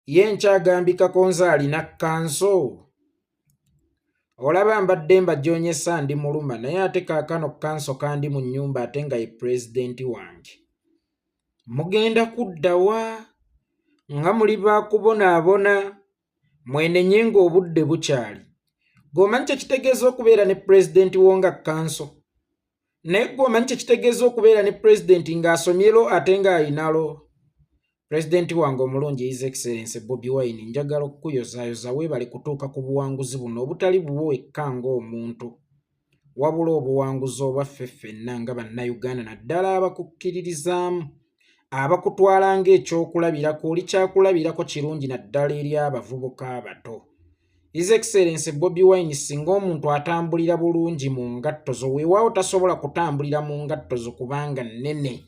ye nkyagambikako nze alina kanso. Olaba mbadde mbajonyesa ndi muluma naye ate kaakano kanso kandi mu nnyumba ate nga ye pulezidenti wange. Mugenda kuddawa nga muli baakubonaabona mwenenye ng'obudde bukyali. Gwomanyi kye kitegeeza okubeera ne pulezidenti wo nga kanso. Naye gwomanyi kye kitegeeza okubeera ne pulezidenti ng'asomyero ate ng'ayinalo. Pulezidenti wange omulungi His Excellency Bobi Wine njagala okukuyozaayoza weebale kutuuka ku buwanguzi buno obutali bubwo wekka ng'omuntu, wabula obuwanguzi obwaffe ffenna nga bannayuganda naddala abakukkiririzaamu, abakutwala ng'ekyokulabirako oli kyakulabirako kirungi naddala eri abavubuka abato. His Excellency Bobi Wine singa omuntu atambulira bulungi mu ngatto zo, weewaawo tasobola kutambulira mu ngatto zo kubanga nnene.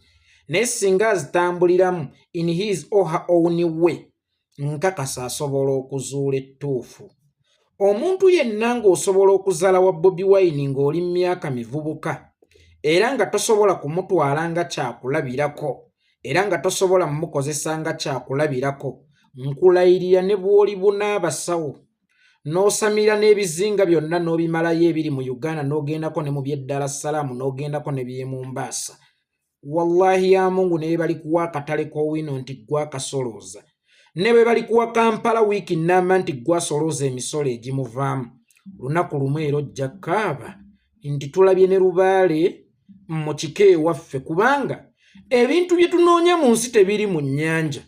Naye singa azitambuliramu in his or her own way, nkakasa asobola okuzuula ettuufu. Omuntu yenna ng'osobola okuzaala wa Bobi Wine ng'oli mu myaka mivubuka, era nga tosobola kumutwala nga kyakulabirako, era nga tosobola mmukozesa nga kyakulabirako, nkulayirira ne bw'oli bunaabasawo, n'osamira n'ebizinga byonna n'obimalayo ebiri mu Uganda n'ogendako ne mu by'e Dar es Salaam n'ogendako ne by'e Mombasa. Wallahi ya Mungu ne bali kuwa akatale k'owino nti gwa kasolooza. Ne bwe bali kuwa Kampala wiiki nnamba nti gwa solooza emisolo egimuvaamu. Lunaku lumu era ojja kaaba nti tulabye ne lubaale mu kika ewaffe kubanga ebintu bye tunoonya mu nsi tebiri mu nnyanja.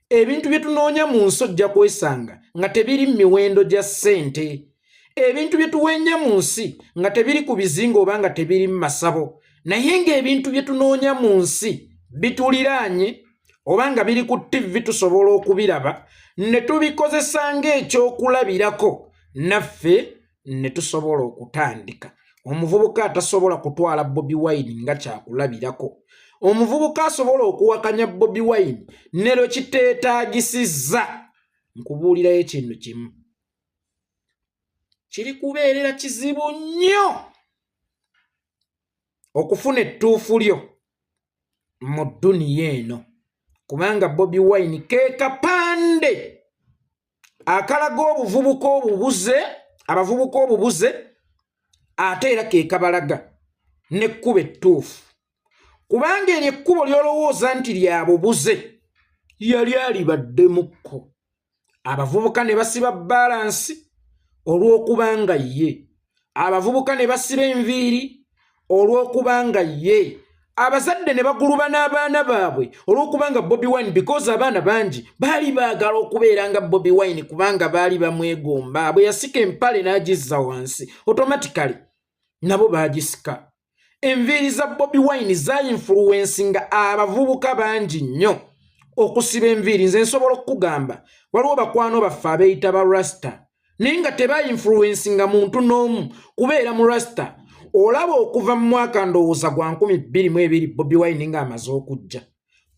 Ebintu bye tunoonya mu nsi ojja kwesanga nga tebiri mu miwendo gya ssente. Ebintu bye tuwenya mu nsi nga tebiri ku bizinga oba nga tebiri mu masabo. Naye ng'ebintu bye tunoonya mu nsi bituliraanye oba nga biri ku TV tusobola okubiraba ne tubikozesa ng'ekyokulabirako, naffe ne tusobola okutandika. Omuvubuka atasobola kutwala Bobi Wine nga kyakulabirako. Omuvubuka asobola okuwakanya Bobi Wine ne lwe kiteetaagisizza. Nkubuulirayo ekintu kimu, kiri kubeerera kizibu nnyo okufuna ettuufu lyo mu dduniya eno kubanga Bobi Wine ke kapande akalaga obuvubuka obubuze, abavubuka obubuze, ate era ke kabalaga n'ekkubo ettuufu. Kubanga eryo ekkubo ly'olowooza nti lya bubuze yali alibaddemukko. Abavubuka ne basiba balansi olw'okubanga ye, abavubuka ne basiba enviiri olw'okubanga ye, abazadde ne baguluba n'abaana baabwe olw'okubanga Bobi Wine, because abaana bangi baali baagala okubeera nga Bobi Wine kubanga baali bamwegomba. Bwe yasika empale n'agizza wansi, automatically nabo baagisika. Enviiri za Bobi Wine za-influencinga abavubuka bangi nnyo okusiba enviiri. Nze nsobola okukugamba waliwo bakwano baffe abeeyita ba Rasta naye nga teba-influencinga muntu n'omu kubeera mu Rasta. Olaba okuva mu mwaka ndowooza gwa 2022 Bobi Wine ng'amaze okujja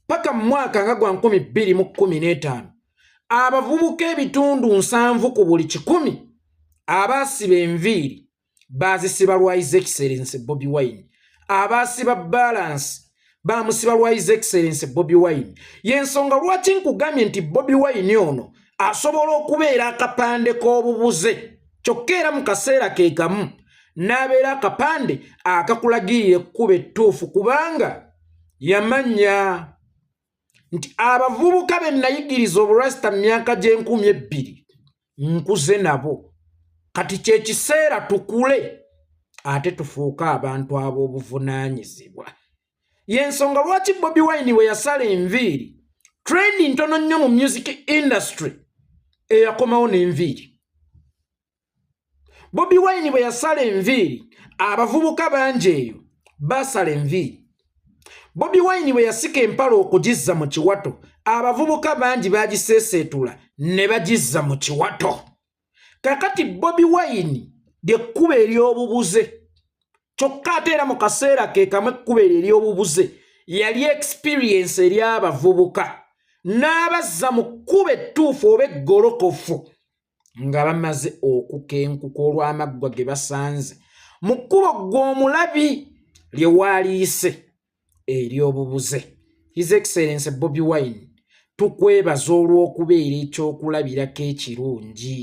paka mu mwaka nga gwa 2015 abavubuka ebitundu 7 ku buli 100 abaasiba enviiri baazisiba lwa His Excellency Bobi Wine. Abaasiba balance baamusiba lwa His Excellency Bobi Wine. Y'ensonga lwaki nkugambye nti Bobi Wine ono asobola okubeera akapande k'obubuze kyokka era mu kaseera ke kamu n'abeera akapande akakulagirira ekkubo ettuufu kubanga yamanya nti abavubuka be nayigiriza obulwasita mu myaka gye2000 nkuze nabo, kati kye kiseera tukule ate tufuuka abantu ab'obuvunaanyizibwa. Y'ensonga lwaki Bobi Wine we yasala enviiri trendi ntono nnyo mu music industry eyakomawo n'enviiri. Bobi Wine bwe yasala enviiri abavubuka bangi eyo basala enviiri. Bobi Wine bwe yasika empala okugizza mu kiwato abavubuka bangi bagiseeseetula ne bagizza mu kiwato. Kakati Bobi Wine ly'ekkubo ery'obubuze kyokka ate era mu kaseera ke kamu ekkubo ery'obubuze yali experience eri abavubuka n'abazza mu kkubo ettuufu oba eggolokofu nga bamaze okukenkuka olw'amaggwa ge basanze mu kkubo gw'omulabi lye waaliise ery'obubuze. His Excellency Bobi Wine tukwebaza olw'okubeera ekyokulabirako ekirungi.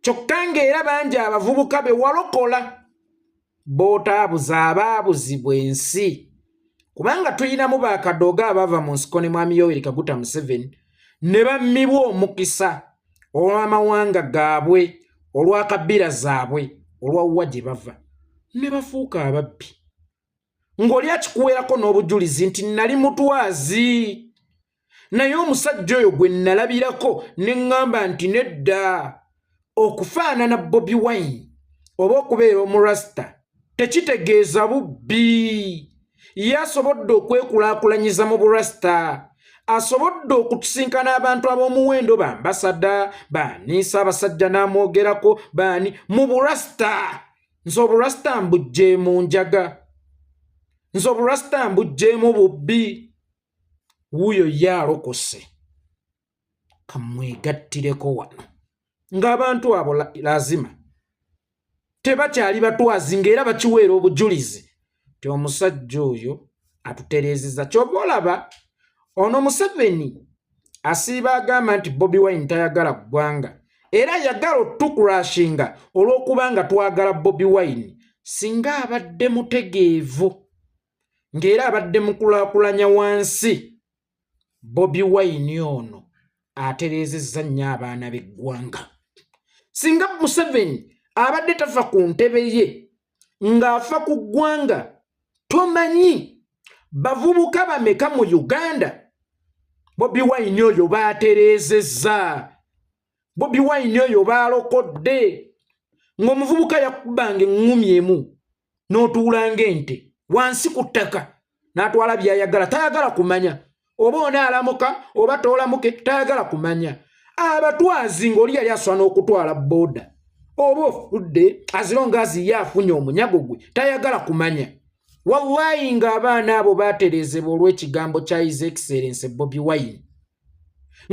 Kyokka ng'era bangi abavubuka be walokola b'otaabuza abaabuzibwa ensi, kubanga tulinamu baakadooga abaava mu nsiko ne Mwami Yoweri Kaguta Museveni ne bammibwa omukisa olw'amawanga gaabwe, olwa kabbira zaabwe, olwawuwa gye bava, ne bafuuka ababbi. Ng'oli akikuweerako n'obujulizi nti nali mutwazi. Naye omusajja oyo gwe nalabirako ne ŋŋamba nti nedda, okufaanana Bobi Wine oba okubeera omurasita tekitegeeza bubbi. Ye asobodde okwekulaakulanyiza mu burasita, asobodde okutusinkana abantu ab'omuwendo bambasada, baani Ssaabasajja n'amwogerako, baani mu burasita. Nze oburasita mbugjeemu njaga, nze oburasita mbugjeemu bubbi. Wuuyo ye alokose, kamwegattireko wano ng'abantu abo lazima tebakyali batwazi, ng'era bakiweera obujulizi ti omusajja oyo atutereezezza. Ky'oba olaba ono Museveni asiiba agamba nti Bobi Wine tayagala ggwanga, era yagala otukurashinga olw'okubanga twagala Bobi Wine. Singa abadde mutegeevu ng'era abadde mukulaakulanya wansi, Bobi Wine ono atereezezza nnyo abaana b'eggwanga. Singa Museveni abadde tafa ku ntebe ye ng'afa ku ggwanga, tomanyi bavubuka bameka mu Uganda Bobi Wine oyo baatereezezza, Bobi Wine oyo baalokodde. Ng'omuvubuka yakubanga eŋŋumi emu n'otuulanga ente wansi ku ttaka n'atwala by'ayagala, tayagala kumanya oba onaalamuka oba toolamuke, tayagala kumanya. Abatwazi ng'oli yali aswa n'okutwala booda oba ofudde azironga aziye afunye omunyago gwe, tayagala kumanya. Wallahi ng'abaana abo baatereezebwa olw'ekigambo kya His Excellency Bobi Wine.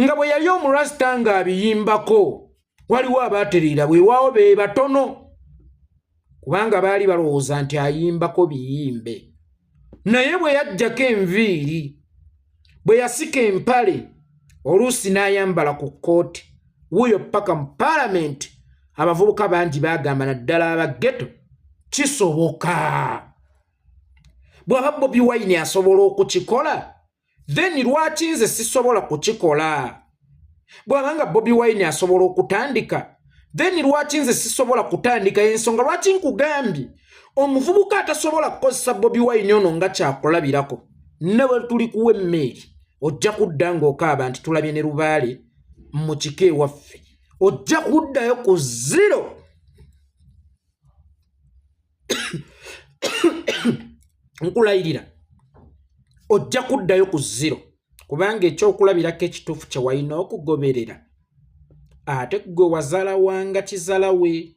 Nga bwe yali omurasita ng'abiyimbako, waliwo abaatereera bwewaawo be batono, kubanga baali balowooza nti ayimbako biyimbe. Naye bwe yaggyako enviiri, bwe yasika empale, oluusi n'ayambala ku kkooti, wuuyo paka mu paalamenti, abavubuka bangi baagamba naddala abageto kisoboka. Bw'aba Bobi Wine asobola okukikola, then lwaki nze sisobola kukikola? Bw'abanga Bobi Wine asobola okutandika, then lwaki nze sisobola kutandika? Ensonga lwaki nkugambye omuvubuka atasobola kukozesa Bobi Wine ono nga kyakulabirako, ne bwe tuli kuwa emmeri ojja kudda ng'okaaba nti tulabye ne Lubaale mu kika ewaffe, ojja kuddayo ku zero. Nkulayirira ojja kuddayo ku zero, kubanga ekyokulabirako ekituufu kye walina okugoberera ate gwe wazaala wanga kizaala we.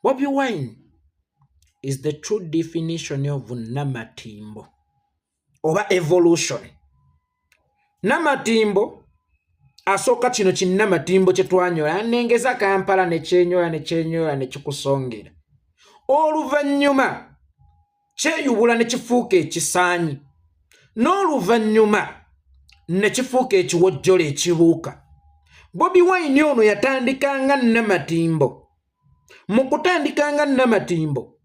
Bobi Wine is the true definition of namatimbo oba evolution. Namatimbo asooka kino kinnamatimbo kye twanyola, nengeza Kampala ne kyenyola ne kikusongera, oluvannyuma kyeyubula ne kifuuka ekisaanyi, n'oluvannyuma ne kifuuka ekiwojjola ekibuuka. Bobi Wine ono yatandikanga namatimbo, mu kutandikanga namatimbo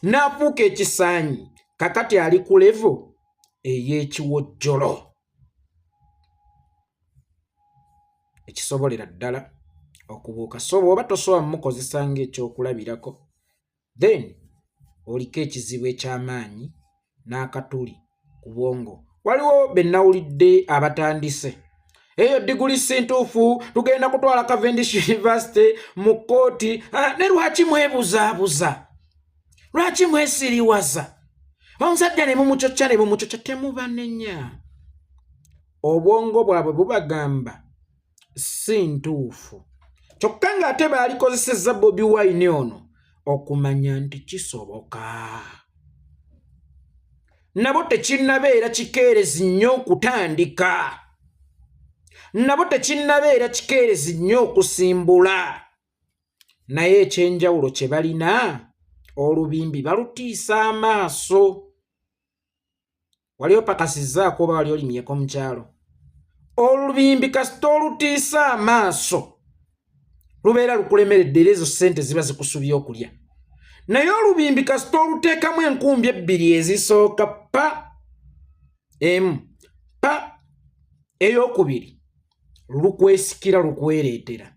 n'afuuka ekisaanyi, kakati ali ku levo ey'ekiwojjolo ekisobolera ddala okubuuka. So bw'oba tosobola mukozesa ng'ekyokulabirako, then oliko ekizibu eky'amaanyi n'akatuli ku bwongo. Waliwo be nawulidde abatandise eyo diguli sintuufu, tugenda kutwala Cavendish University mu kkooti. Ne lwaki mwebuzaabuza? Lwaki mwesiriwaza? Omusajja ne mumucocca temubanenya. Obwongo bwabwe bubagamba si ntuufu, kyokka ng'ate baalikozesezza Bobi Wine ono okumanya nti kisoboka. Nabo tekinnabeera kikeerezi nnyo okutandika, nabo tekinnabeera kikeerezi nnyo okusimbula, naye ekyenjawulo kye balina, olubimbi balutiisa amaaso. Wali opakasizzaako oba wali olimyeko mu kyalo? olubimbi kasita olutiisa amaaso lubeera lukulemeredde era ezo ssente ziba zikusubya okulya naye olubimbi kasita oluteekamu enkumbi ebbiri ezisooka pa emu pa ey'okubiri lukwesikira lukwereetera.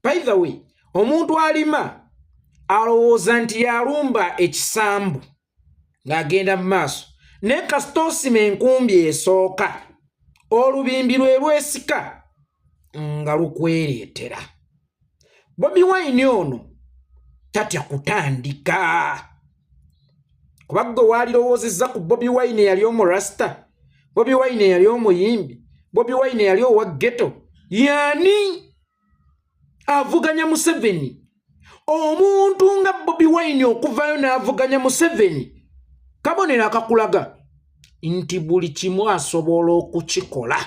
By the way, omuntu alima alowooza nti yalumba ekisambu ng'agenda mu maaso naye kasita osima enkumbi esooka olubimbi lwe lwesika nga lukwereetera. Bobi Wine ono tatya kutandika kuba gwe waalirowoozezza ku Bobi Wine yali omurasta, Bobi Wine yali omuyimbi, Bobi Wine yali owa ghetto. Yani avuganya Museveni? Omuntu nga Bobi Wine okuvayo n'avuganya Museveni kabonero akakulaga nti buli kimu asobola okukikola.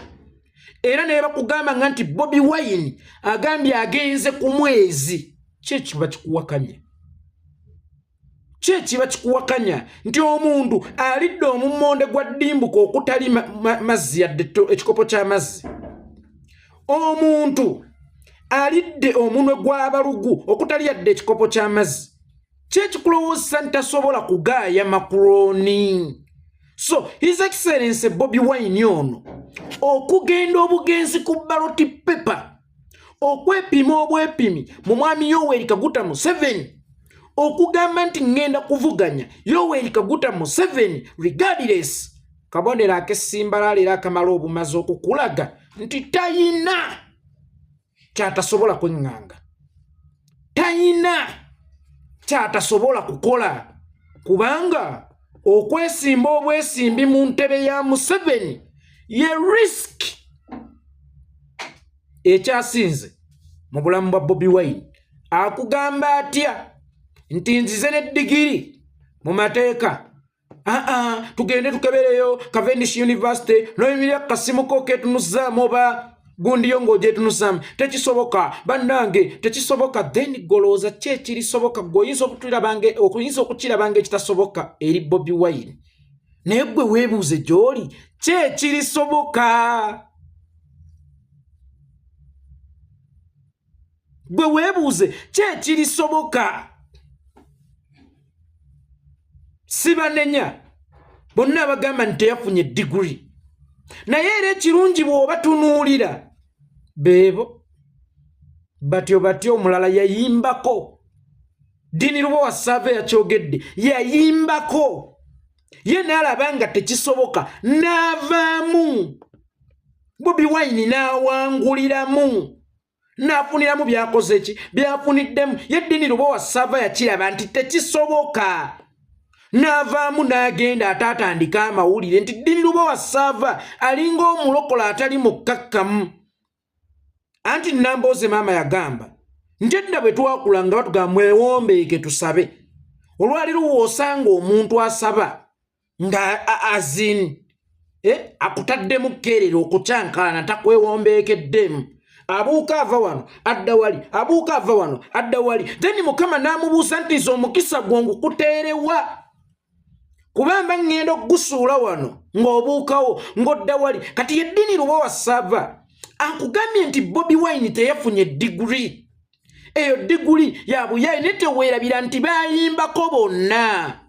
Era ne bakugamba nga nti Bobi Wine agambye agenze ku mwezi. Kiba kikuwakanya? Kiba kikuwakanya nti omuntu alidde omummonde gwa ddimbuka okutali mazzi yadde ekikopo ky'amazzi? Omuntu alidde omunwe gw'abalugu okutali yadde ekikopo ky'amazzi? Kyekikulowooza nti tasobola kugaaya makuroni? So His Excellency Bobi Wine ono okugenda obugenzi ku ballot paper, okwepima obwepimi mu mwami Yoweri Kaguta Museveni, okugamba nti ngenda kuvuganya Yoweri Kaguta Museveni regardless, kabonero ak'essimbala era akamala obumaze okukulaga nti tayina kyatasobola kweŋŋanga, tayina kyatasobola kukola kubanga okwesimba obwesimbi mu ntebe ya Museveni ye risk ekyasinze mu bulamu bwa Bobi Wine. Akugamba atya nti nzize ne digiri mu mateeka? Tugende tukebereyo Cavendish University noyimirira kasimu koketunuzaamu oba gundiyo ng'ogyetunuzaamu. Tekisoboka bannange, tekisoboka. Then golooza kyekirisoboka gweoyinza okukirabanga ekitasoboka eri Bobi Wine, naye gwe weebuuze gy'oli kyekirisoboka. Gwe weebuuze kyekirisoboka. Sibanenya bonna abagamba nti teyafunye diguri, naye era ekirungi bw'oba tunuulira beebo batyo omulala yayimbako. Dini Lubowa Save yakyogedde, yayimbako ye n'alaba nga tekisoboka n'avaamu. Bobi Wine n'awanguliramu n'afuniramu byakoze ki byafuniddemu. Ye Dini Lubowa Save yakiraba nti tekisoboka n'avaamu n'agenda atatandika amawulire nti Dini Lubowa Save alinga omulokola atali mukkakkamu. Anti Nambooze maama yagamba nti edda bwe twakula nga batugamba mwewombeeke tusabe. Olwaliro w'osanga omuntu asaba nga akutaddemu kkerero okukyankalana takwewombeekeddemu. Abuuka ava wano adda wali, abuuka ava wano adda wali. Then Mukama n'amubuusa nti nze omukisa gwo ngukuteerewa kubamba ngenda okugusuula wano ng'obuukawo ng'odda wali. Kati ye Dini Lubowa Save akugambye nti Bobi Wine teyafunye diguri. Eyo diguri ya buyayi ne teweerabira nti bayimbako bonna.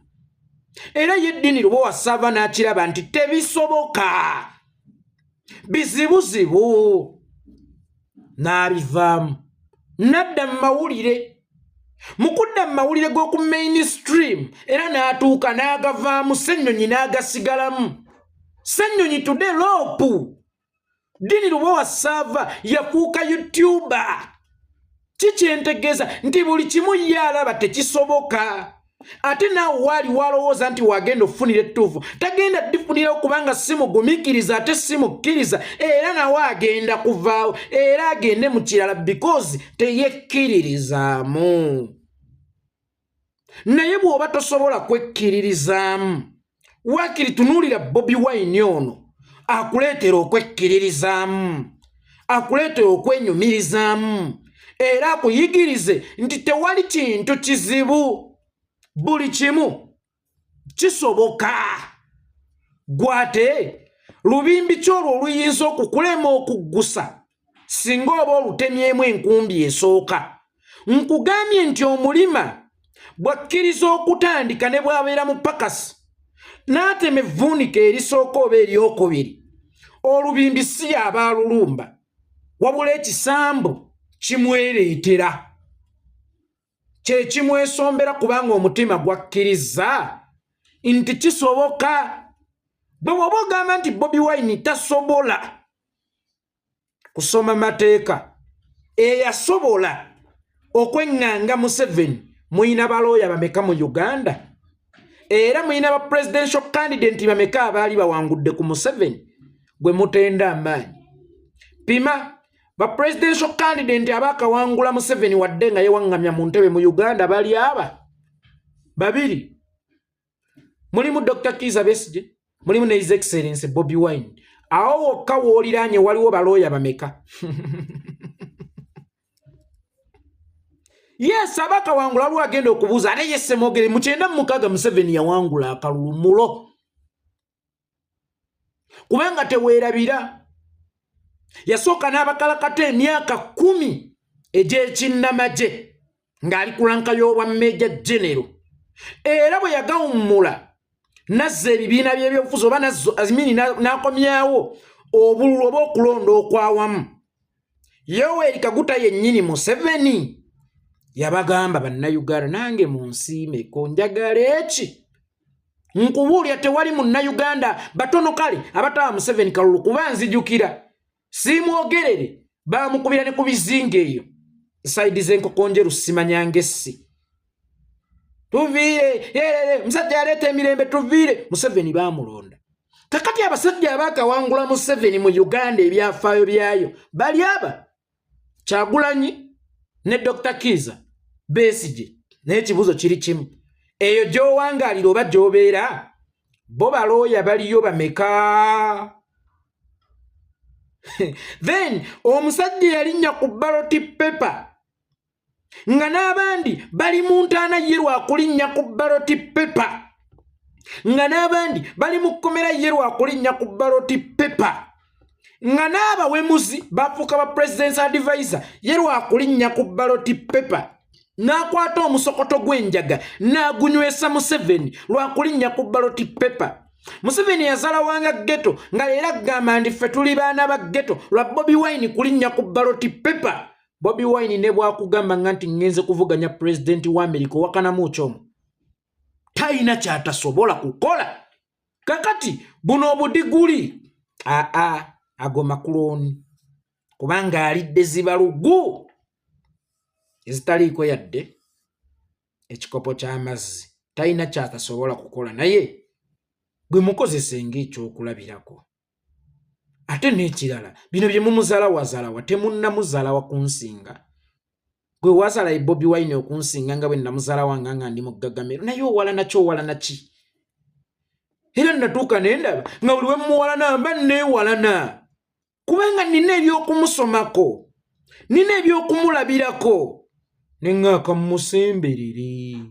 Era ye Dini Lubowa Save n'akiraba nti tebisoboka, bizibuzibu, n'abivaamu n'adda mu mawulire. Mu kudda mu mawulire g'oku mainstream era n'atuuka n'agavaamu, Ssenyonyi n'agasigalamu. Ssenyonyi tudde loopu. Dini Lubowa Save yafuuka YouTuber. Kikyentegeeza nti buli kimu ye alaba tekisoboka. Ate naawe waali walowooza nti wagenda ofunira ettuufu, tagenda difunira okubanga simugumiikiriza ate simukkiriza, era nawe agenda kuvaawo era agende mu kirala because teyekkiririzaamu. Naye bw'oba tosobola kwekkiririzaamu, waakiri tunuulira Bobi Wine ono akuleetera okwekkiririzaamu, akuleetera okwenyumirizaamu, era akuyigirize nti tewali kintu kizibu, buli kimu kisoboka. Gwate lubimbi kyolwo oluyinza okukulema okuggusa singa oba olutemyemu enkumbi esooka. Nkugambye nti omulima bwakkiriza okutandika ne bwabeera mu pakasi n'atema evvuunika erisooka oba eryokubiri, olubimbi si yaba alulumba, wabula ekisambu kimwereetera. Kye kimwesombera kubanga omutima gwakkiriza nti kisoboka. Bwe waba ogamba nti Bobi Wine tasobola kusoma mateeka, eyasobola okweŋŋanga Museveni muyina balooya bameka mu Uganda? Era muyina ba presidential candidate bameka abaali bawangudde ku Museveni gwe mutenda amaanyi? Pima ba presidential candidate abakawangula Museveni wadde nga yewaŋŋamya mu ntebe mu Uganda bali aba babiri. Mulimu Dr. Kizza Besigye, mulimu ne His Excellency Bobi Wine. Awo wokka wooliraanye waliwo balooya bameka? Yes, abakawangula waliwo agenda okubuuza ate ye Ssemwogere mu 96 Museveni yawangula akalulumulo. Kubanga teweerabira yasooka n'abakalakata emyaka 10 egy'ekinnamagye ng'ali ku lanka y'obwa Major General. Era bwe yagawummula nazza ebibiina by'ebyobufuzi oba n'akomyawo obululu oba okulonda okwawamu. Yoweri Kaguta yennyini Museveni yabagamba bannayuganda, nange mu nsiimeko njagala eki. Nkubuulya tewali munnayuganda batono kale abataba Museveni kalulu kuba nzijukira. Simwogerere bamukubira ne ku bizinga eyo saidi z'enkoko njeru simanyanga essi. Tuviire musajja yaleeta emirembe tuviire. Museveni baamulonda. Kakati abasajja abakawangula Museveni mu Uganda ebyafaayo byayo bali aba Kyagulanyi ne Dr. Kizza Besigye. N'ekibuzo kiri kimu, eyo gy'owangaalira oba gy'obeera bo balooya baliyo bameka? Then omusajja yalinnya ku ballot paper nga n'abandi bali mu ntaana ye lwakulinnya ku ballot paper, nga n'abandi bali mu kkomera ye lwakulinnya ku ballot paper, nga n'abawemuzi bafuuka ba president's advisor ye lwakulinnya ku ballot paper, n'akwata omusokoto gw'enjaga n'agunywesa Museveni lwakulinnya ku ballot paper. Museveni yazala wanga ghetto nga leero agamba nti ffe tuli baana ba ghetto lwa Bobi Wine kulinnya ku ballot paper. Bobi Wine ne bwakugamba nti ngenze kuvuganya president wa America wakanamu kyomo talina kyatasobola kukola. Kakati buno obudiguli ago makuloni kubanga alidde zibalugu ezitaliiko yadde ekikopo ky'amazzi, talina kyatasobola kukola, naye gwe mukozese ng'ekyokulabirako. Ate n'ekirala bino bye mumuzaala wazaalawa temunnamuzaala wa kunsinga. Gwe wazaala Bobi Wine okunsinga nga bwe nnamuzaala wange nga ndi mu Gagamero, naye owalana ki owalana ki? Era natuuka nendaba nga buli we muwalana mba neewalana kubanga nina ebyokumusomako, nina ebyokumulabirako ne ŋŋaaka mumusemberere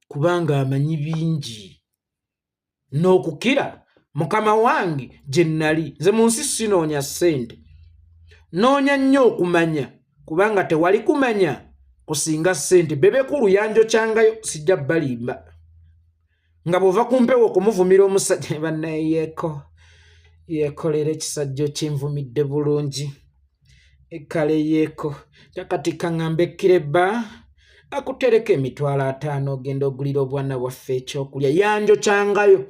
kubanga amanyi bingi n'okukira mukama wange gye nnali. Nze mu nsi sinoonya ssente, noonya nnyo okumanya kubanga tewali kumanya kusinga ssente. Bebeku luyanjo kyangayo sijja balimba nga bw'ova ku mpewo okumuvumira omusajja bannaye yeekolera ekisajja kinvumidde bulungi ekkale yeeko kakati kaŋŋamba ekkireba akutereka emitwalo 5 ogenda ogulira obwana bwaffe ekyokulya. Yanjo kyangayo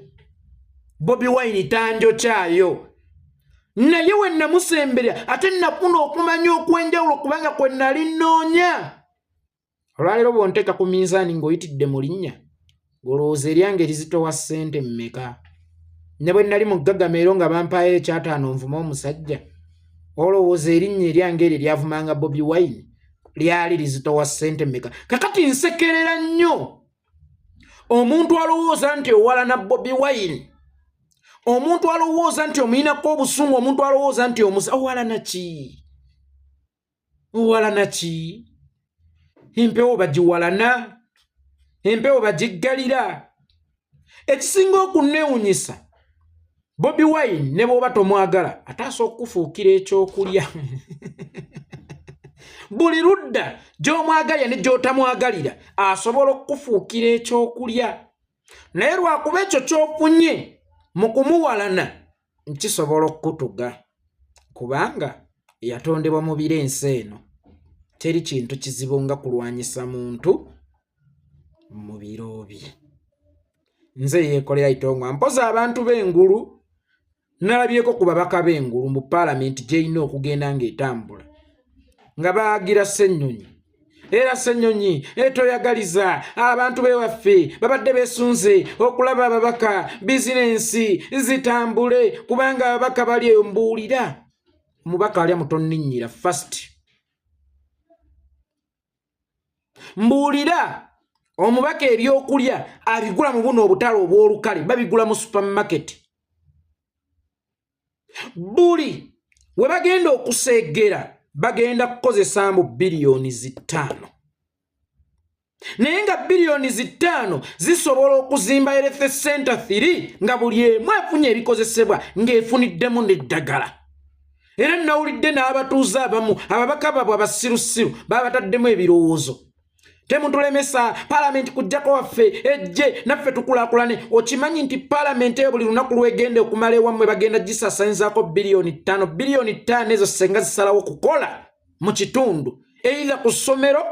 Bobi Wine tanjo kyayo, naye we namusemberera ate nafuna okumanya okwenjawulo kubanga kwe nali nnoonya. Olwaleero bw'onteeka ku minzaani ng'oyitidde mu linnya olowooza eryange erizitowa ssente mmeka? Ne bwe nali mu Gagamero nga bampayo ekyataano nvuma omusajja, olowooza erinnya eryange eryo lyavumanga Bobi Wine lyali lizitowa ssente mmeka? Kakati nsekerera nnyo omuntu alowooza nti owalana Bobi Wine, omuntu alowooza nti omuyinako obusungu, omuntu alowooza nti owalana ki? Owalana ki? Empewo bagiwalana, empewo bagiggalira. Ekisinga okunneewunyisa Bobi Wine ne bwoba tomwagala ataasa okufuukira ekyokulya. Buli ludda gy'omwagalira ne gy'otamwagalira asobola okufuukira ekyokulya. Naye lwakuba ekyo ky'ofunye mu kumuwalana nkisobola okutuga. Kubanga yatondebwa mu biro ensi eno. Teri kintu kizibu nga kulwanyisa muntu mu biro bye. Nze yeekolera itongwa mpoza abantu b'engulu nalabyeko ku babaka b'engulu mu paalamenti gy'erina okugenda ng'etambula nga baagira Ssenyonyi. Era Ssenyonyi toyagaliza abantu b'ewaffe babadde beesunze okulaba ababaka bizinensi zitambule kubanga ababaka bali eyo. Mbuulira omubaka alya mutonninnyira first. Mbuulira omubaka ebyokulya abigula mu buno obutale obw'olukale babigula mu supermarket. Buli we bagenda okuseegera bagenda kukozesa mu biliyoni 5. Naye nga biliyoni 5 zisobola okuzimba health center 3 nga buli emu afunye ebikozesebwa ng'efuniddemu n'eddagala. Era nawulidde n'abatuuze abamu ababaka babwe abasirusiru babataddemu ebirowoozo. Temutulemesa paalamenti kujjako waffe ejje naffe tukulaakulane. Okimanyi nti paalamenti eyo buli lunaku lwegenda okumala ewammwe bagenda gisaasaanyizaako biliyoni 5. Biliyoni 5 ezo senga zisalawo kukola mu kitundu either ku ssomero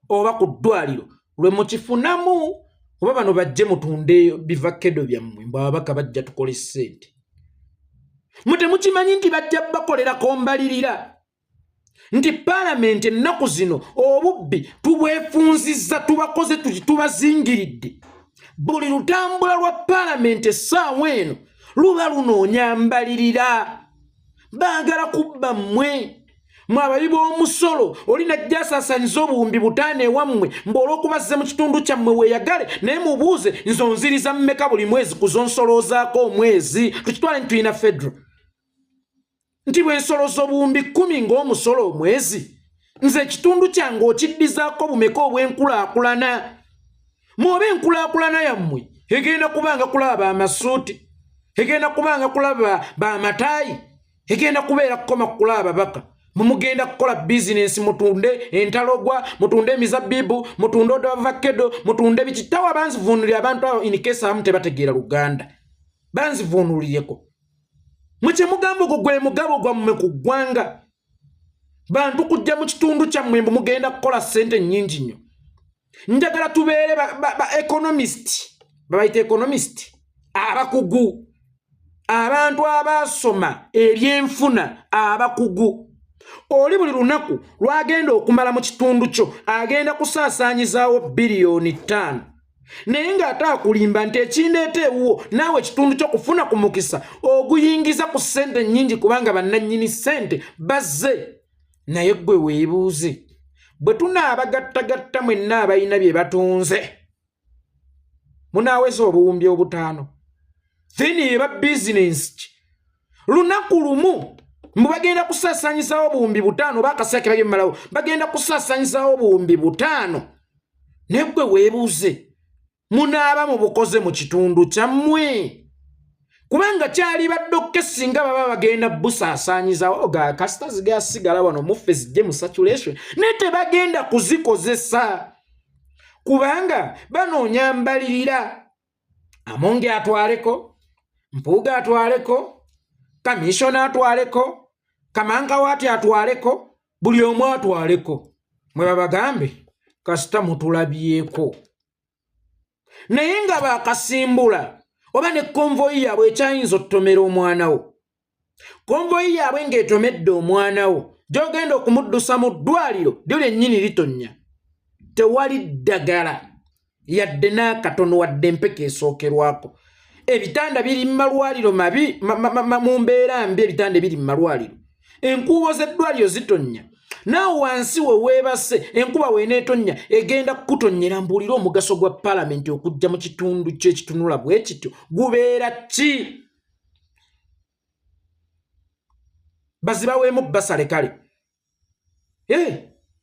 oba ku ddwaliro lwe mukifunamu oba bano bajje mutunde bivakedo byammwe mbu ababaka bajja tukole ssente. Mutemukimanyi nti bajja bakolerako mbalirira nti paalamenti ennaku zino obubbi tubwefunzizza tubakoze tubazingiridde. Buli lutambula lwa paalamenti essaawa eno luba lunoonya mbalirira. Baagala kubba mmwe abayi b'omusolo olina gyasaasaanyiza obuwumbi 5 ewammwe olw'okubazze mu kitundu kyammwe weeyagale naye mubuuze nzonziriza mmeka buli mwezi ku zonsoloozaako omwezi. Tukitwale nti tulina federal nti bw'ensolooza obuwumbi 10 ng'omusolo omwezi nze ekitundu kyange okiddizaako bumeka obw'enkulaakulana. Muoba enkulaakulana yammwe egenda kubanga kulaba amasuuti, egenda kubanga kulaba b'amataayi, egenda kubeera kukoma kulaba babaka. Mumugenda kukola bizinensi mutunde entalogwa, mutunde emizabibu, mutunde odavakedo, mutunde bikitawa banzivuunulira abantu abo in case abamu tebategeera Luganda. Banzivuunulireko. Mwe mugamba ogwo gwe mugabo gwammwe ku ggwanga. Bantu kujja mu kitundu kyammwe mbu mugenda kukola ssente nnyingi nnyo. Njagala tubeere ba economist. Babayita economist. Abakugu. Abantu abasoma ebyenfuna abakugu. Oli buli lunaku lwagenda okumala mu kitundu kyo agenda kusaasaanyizaawo biliyoni 5. Naye ng'ate akulimba nti ekindeeta ewuwo naawe ekitundu kyo kufuna ku mukisa oguyingiza ku ssente nnyingi kubanga bannannyini ssente bazze. Naye ggwe weebuuze bwe tunaabagattagatta mwenna abalina bye batunze munaaweza obuwumbi 5 then eba bizinensi ki lunaku lumu mbu bagenda kusaasaanyizaawo obuwumbi 5 oba akaseera ke bagemmalawo bagenda kusaasaanyizaawo obuwumbi 5. Naye ggwe weebuuze munaaba mu bukoze mu kitundu kyammwe kubanga kyali baddokke singa baba bagenda busaasaanyizaawo kasita zigasigala wano muffe zijje mu saturation naye tebagenda kuzikozesa kubanga banoonya mbalirira. Amonge atwaleko, Mpuuga atwaleko, Kamishona atwaleko, Kamankawaati atwaleko, buli omu atwaleko. Mwe babagambe kasita mutulabyeko. Naye nga baakasimbula oba ne konvoyi yaabwe ekyayinza okutomera omwana wo. Konvoyi yaabwe ng'etomedde omwana wo gy'ogenda okumuddusa mu ddwaliro lyo lyennyini litonnya. Tewali ddagala yadde n'akatono wadde empeka esookerwako. Ebitanda biri mu malwaliro mabi mu mbeera mbi. Ebitanda biri mu malwaliro enkuubo z'eddwaliro zitonnya. Naawe wansi we weebase enkuba weeneetonnya egenda kukutonnyera. Mbuulira omugaso gwa paalamenti okujja mu kitundu ky'ekitunula bwe kityo gubeera ki? Bazibaweemu basale kale.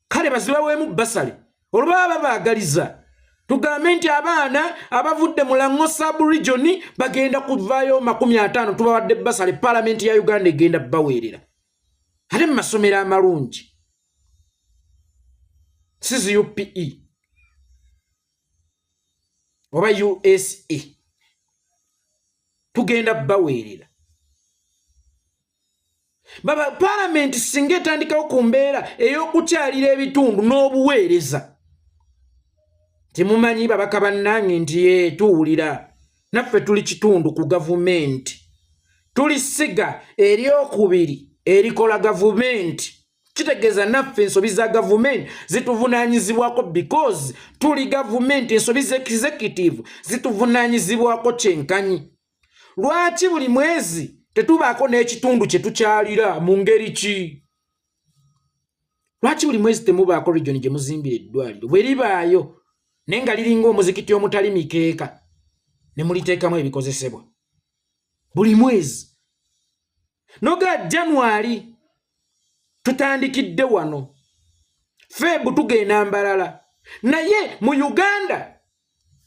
Kale bazibaweemu basale olwo baba baagaliza tugambe nti abaana abavudde mu Lango sub-region bagenda kuvaayo 50 tubawadde basale palamenti ya Uganda egenda baweerera ate mu masomero amalungi CZUPE oba USA tugenda baweerera baba palamenti singa etandikawo ku mbeera ey'okukyalira ebitundu n'obuweereza temumanyi babaka bannange nti tuwulira naffe tuli kitundu ku gavumenti tuli siga eryokubiri erikola gavumenti kitegeeza naffe ensobi za gavumenti zituvunaanyizibwako because tuli gavumenti ensobi za executive zituvunaanyizibwako kyenkanyi lwaki buli mwezi tetubaako n'ekitundu kye tukyalira mu ngeri ki lwaki buli mwezi temubaako region gye muzimbira eddwaliro bwe libaayo naye nga liringa omuzikiti omutali mikeeka ne muliteekamu ebikozesebwa buli mwezi noga January tutandikidde wano Febu tugenda mbalala naye mu Uganda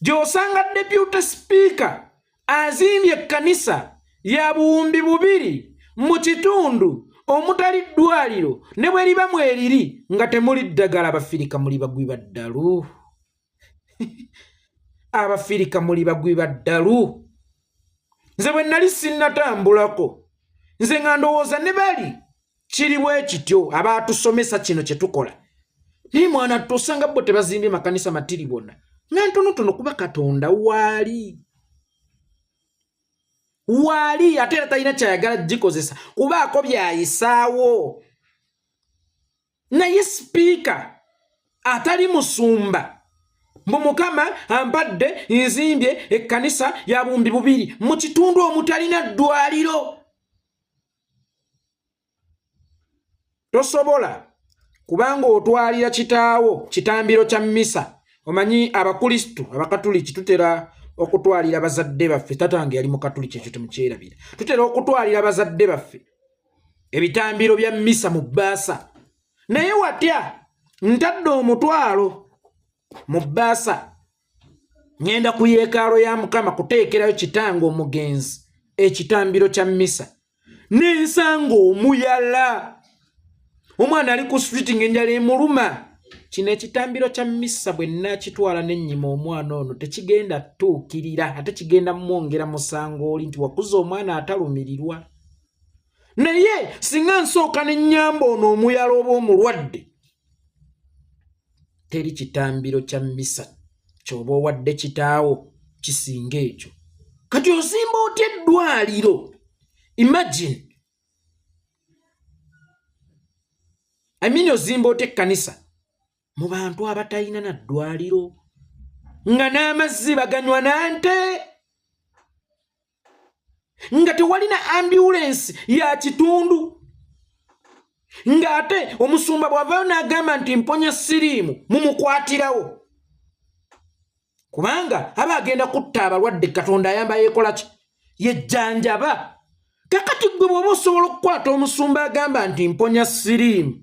gy'osanga deputy speaker azimbye ekkanisa ya buwumbi 2 mu kitundu omutali ddwaliro ne bwe liba mweriri nga temuli ddagala abafirika muli bagwi baddalu abafirika muli bagwi baddalu nze bwe nali sinnatambulako nze nga ndowooza ne bali kiri bwe kityo abatusomesa kino kye tukola naye mwana tosanga bo tebazimbye makanisa matiri bonna nga ntonotono kuba Katonda wali ate era talina kyayagala gikozesa kubaako byayisaawo naye sipiika atali musumba mbu Mukama ampadde nzimbye ekkanisa ya buwumbi 2 mu kitundu omutalina ddwaliro tosobola kubanga otwalira kitaawo kitambiro kya mmisa omanyi abakristo abakatuliki tutera okutwalira bazadde baffe tatange yali mu katuliki ekyo temukyerabira tutera okutwalira bazadde baffe ebitambiro bya mmisa mu bbaasa naye watya ntadde omutwalo mu bbaasa ngenda ku yeekalo ya Mukama kuteekerayo kitange omugenzi ekitambiro kya mmisa n'ensanga omuyala omwana ali ku street ng'enjala emuluma kino ekitambiro kya mmisa bwe nakitwala n'ennyima omwana ono tekigenda tuukirira ate kigenda mwongera musango oli nti wakuza omwana atalumirirwa naye singa nsooka n'ennyamba ono omuyala oba omulwadde teri kitambiro kya mmisa ky'oba owadde kitaawo kisinga ekyo kati ozimba otya eddwaliro imagine ozimba otya ekkanisa mu bantu abatalina na ddwaliro nga n'amazzi baganywa nante nga tewalina ambulance ya kitundu nga ate omusumba bw'avaayo n'agamba nti mponya siriimu mumukwatirawo kubanga aba agenda kutta abalwadde Katonda ayamba yeekola ki yejjanjaba kakati gwe bw'oba osobola okukwata omusumba agamba nti mponya siriimu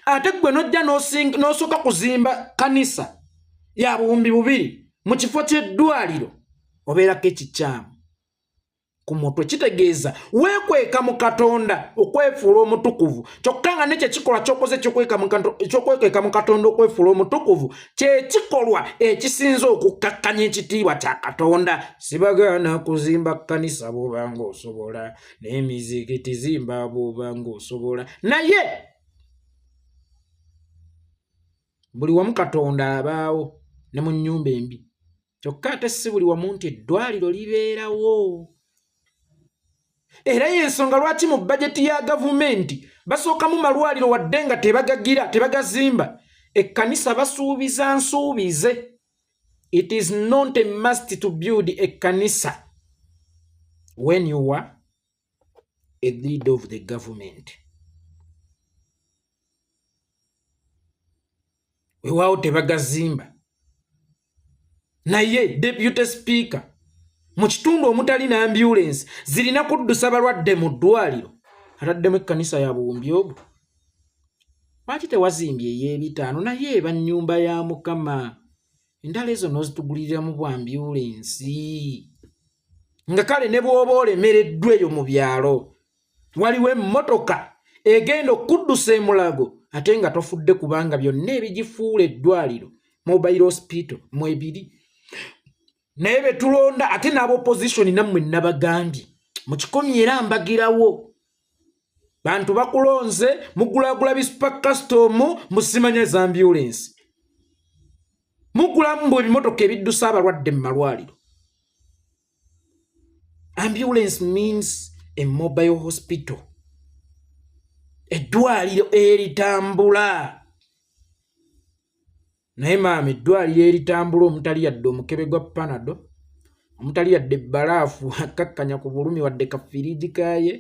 ate gwe nojja n'osooka kuzimba kanisa ya buwumbi 2 mu kifo ky'eddwaliro obeerako ekikyamu ku mutwe kitegeeza weekweka mu Katonda okwefuula omutukuvu kyokka nga nekyo kikola ky'okoze ekyokwekeka mu Katonda okwefuula omutukuvu kye kikolwa ekisinza okukkakkanya ekitiibwa kya Katonda sibagaana kuzimba kanisa bw'obanga osobola n'emizikiti zimba bw'obanga osobola naye buli wamu Katonda abaawo ne mu nnyumba embi kyokka ate si buli wamu nti eddwaliro libeerawo era y'ensonga lwaki mu bajeti ya gavumenti basookamu malwaliro wadde nga tebagazimba ekkanisa basuubiza nsuubize it is not a must to build ekkanisa when you are a leader of the government weewaawo tebagazimba naye deputy speaker mu kitundu omutali na ambulance zirina kuddusa balwadde mu ddwaliro ataddemu ekkanisa ya buwumbi obwo lwaki tewazimbye ey'ebitaano naye eba nnyumba ya Mukama endala ezo n'ozitugulirira mu bwambyulensi nga kale ne bw'oba olemereddwa eyo mu byalo waliwo emmotoka egenda okuddusa emulago ate nga tofudde kubanga byonna ebigifuula eddwaliro mobile hospital mwebiri naye betulonda ate n'abopposition nammwe nabagambye mu kikomi era mbagirawo bantu bakulonze mugulagula bisupa custom musimanya za ambulance mugula mbu ebimotoka ebiddusa abalwadde mu malwaliro. Ambulance means a mobile hospital. Eddwaliro eritambula. Naye maama eddwaliro eritambula omutali yadde omukebe gwa panado, omutali yadde bbalaafu akakkanya ku bulumi wadde kafiriji kaye,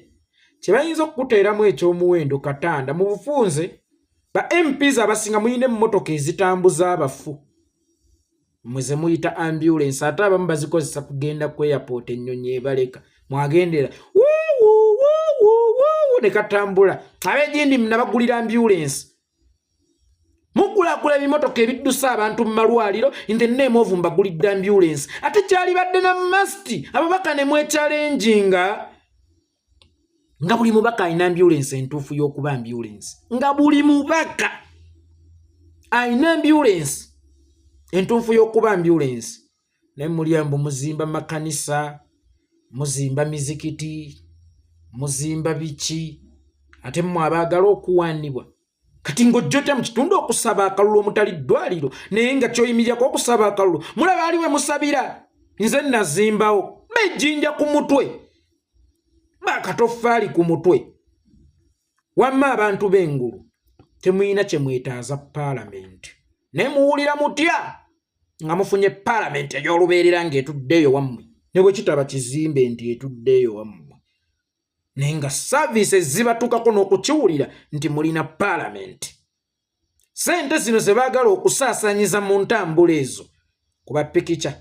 kye bayinza okukuteeramu ekyomuwendo katanda mu bufunze ba MPs abasinga muyina emmotoka ezitambuza abafu. Mmwe ze muyita ambulance ate abamu bazikozesa kugenda ku airport ennyonyi ebaleka mwagendera ne katambula ab'egindi munabagulira ambulance mukulakula ebimotoka ebiddusa abantu mu malwaliro in the name of mbagulidde ambulance ate kyali badde na masti ababaka ne mwechalenjinga nga buli mubaka ayina ambulance entuufu y'okuba ambulance nga buli mubaka ayina ambulance entuufu y'okuba ambulance. Naye mulyambu muzimba makanisa muzimba mizikiti muzimba biki ate mmwe abaagala okuwaanibwa kati ng'ojjota mu kitundu okusaba akalulu omutali ddwaliro naye nga kyoyimiryako okusaba akalulu mulaba ali we musabira nze nazimbawo bejjinja ku mutwe bakatoffaali ku mutwe wamma abantu b'engulu temuyina kye mwetaaza paalamenti naye muwulira mutya nga mufunye paalamenti ey'olubeerera ng'etuddeeyo wammwe ne bwe kitaba kizimbe nti etuddeeyo wammwe naye nga services zibatukako n'okukiwulira nti mulina paalamenti. Ssente zino ze baagala okusaasaanyiza mu ntambula ezo kuba pikica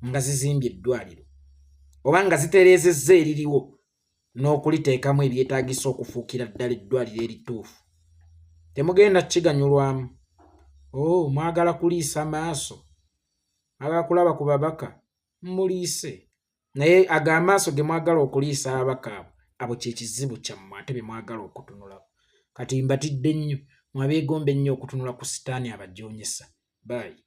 nga zizimbye eddwaliro oba nga zitereezezza eririwo n'okuliteekamu ebyetaagisa okufuukira ddala eddwaliro erituufu. Temugenda kiganyulwamu. Mwagala kuliisa maaso mwagala kulaba ku babaka muliise naye ag'amaaso ge mwagala okuliisa ababaka abo kye kizibu kyammwe ate be mwagala okutunulako. Kati mbatidde nnyo mwabeegomba ennyo okutunula ku sitaani abajoonyesa. Bye.